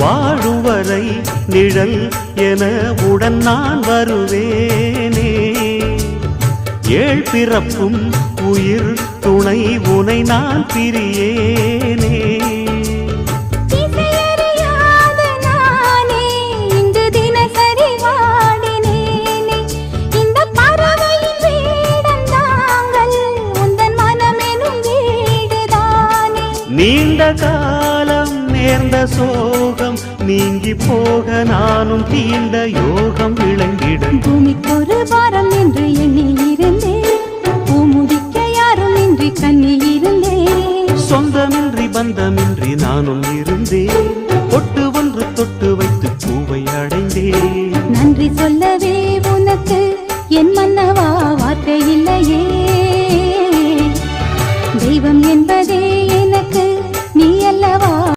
வாழும் வரை நிழல் என உடன் நான் வருவேனே. ஏழ் பிறப்பும் உயிர் துணை உனை நான் பிரியேனே. நீண்ட காலம் நேர்ந்த சோகம் நீங்கி போக நானும் தீண்ட யோகம் விளங்கிட. பூமிக்கொரு வாரம் என்று எண்ணி இருந்தேன், பூமுடிக்க யாரும் இன்றி கண்ணி இருந்தேன். சொந்தமின்றி பந்தமின்றி நானும் இருந்தேன், பொட்டு ஒன்று தொட்டு வைத்து பூவை அடைந்தேன். நன்றி சொல்லவே உனக்கு என் மன்னவா வார்த்தை இல்லையே. தெய்வம் என்பதே